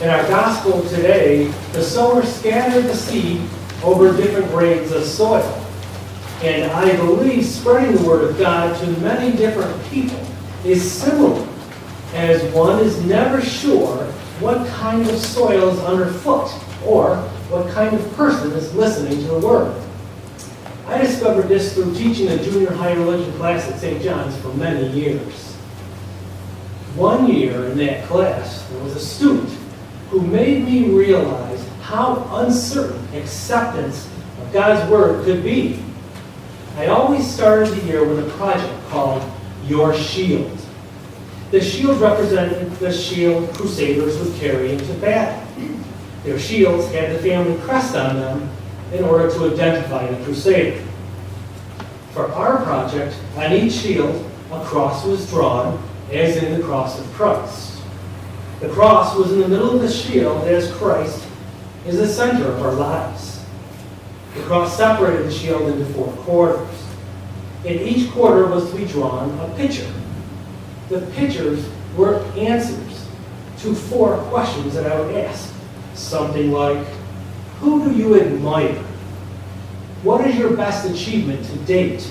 In our gospel today, the sower scattered the seed over different grades of soil. And I believe spreading the word of God to many different people is similar, as one is never sure what kind of soil is underfoot or what kind of person is listening to the word. I discovered this through teaching a junior high religion class at St. John's for many years. One year in that class, there was a student who made me realize how uncertain acceptance of God's word could be. I always started the year with a project called Your Shield. The shield represented the shield crusaders would carry into battle. Their shields had the family crest on them in order to identify the crusader. For our project, on each shield, a cross was drawn, as in the cross of Christ. The cross was in the middle of the shield, as Christ is the center of our lives. The cross separated the shield into 4 quarters. In each quarter was to be drawn a picture. The pictures were answers to 4 questions that I would ask. Something like, who do you admire? What is your best achievement to date?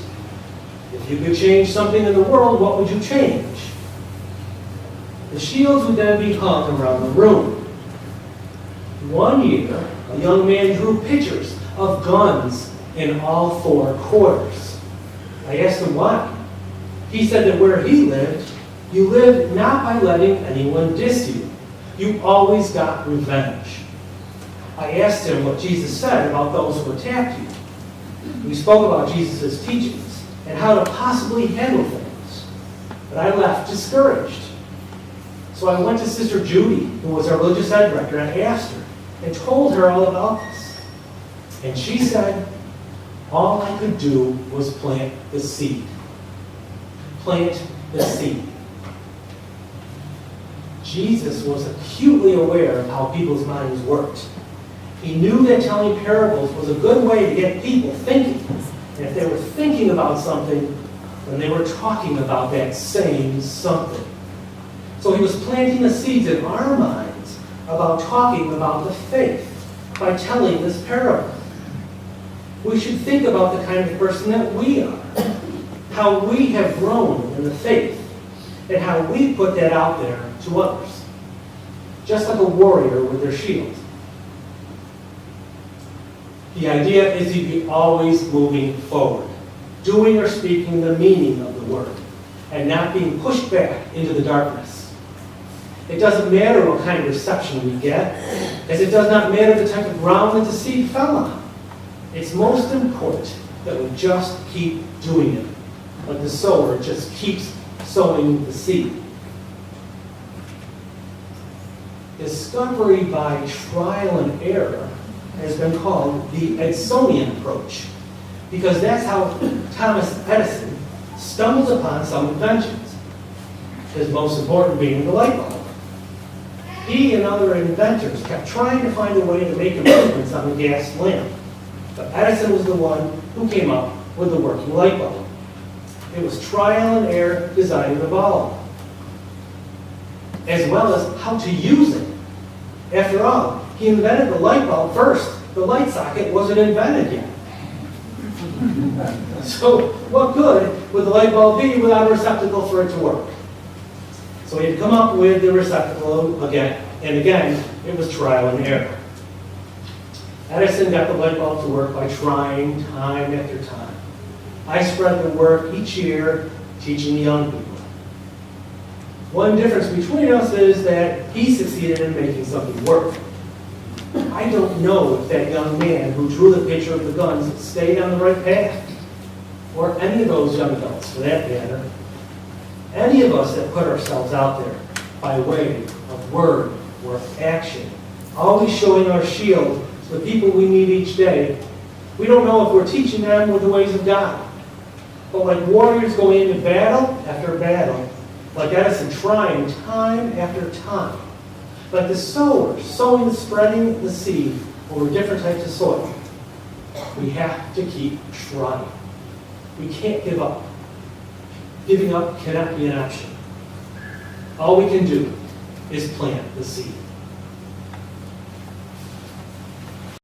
If you could change something in the world, what would you change? The shields would then be hung around the room. One year, a young man drew pictures of guns in all 4 quarters. I asked him why. He said that where he lived, you lived not by letting anyone diss you. You always got revenge. I asked him what Jesus said about those who attacked you. We spoke about Jesus' teachings and how to possibly handle things. But I left discouraged. So I went to Sister Judy, who was our religious ed director, and I asked her and told her all about this. And she said, all I could do was plant the seed. Plant the seed. Jesus was acutely aware of how people's minds worked. He knew that telling parables was a good way to get people thinking. And if they were thinking about something, then they were talking about that same something. So he was planting the seeds in our minds about talking about the faith by telling this parable. We should think about the kind of person that we are, how we have grown in the faith, and how we put that out there to others, just like a warrior with their shield. The idea is to be always moving forward, doing or speaking the meaning of the word, and not being pushed back into the darkness. It doesn't matter what kind of reception we get, as it does not matter the type of ground that the seed fell on. It's most important that we just keep doing it, like the sower just keeps sowing the seed. Discovery by trial and error has been called the Edsonian approach, because that's how Thomas Edison stumbled upon some inventions, his most important being the light bulb. He and other inventors kept trying to find a way to make improvements on the gas lamp, but Edison was the one who came up with the working light bulb. It was trial and error designing the bulb, as well as how to use it. After all, he invented the light bulb first. The light socket wasn't invented yet. So what good would the light bulb be without a receptacle for it to work? So he had come up with the receptacle again and again. It was trial and error. Edison got the light bulb to work by trying time after time. I spread the word each year teaching the young people. One difference between us is that he succeeded in making something work. I don't know if that young man who drew the picture of the guns stayed on the right path, or any of those young adults for that matter. Any of us that put ourselves out there by way of word or action, always showing our shield to the people we meet each day, we don't know if we're teaching them with the ways of God. But like warriors going into battle after battle, like Edison trying time after time, like the sower sowing, spreading the seed over different types of soil, we have to keep trying. We can't give up. Giving up cannot be an option. All we can do is plant the seed.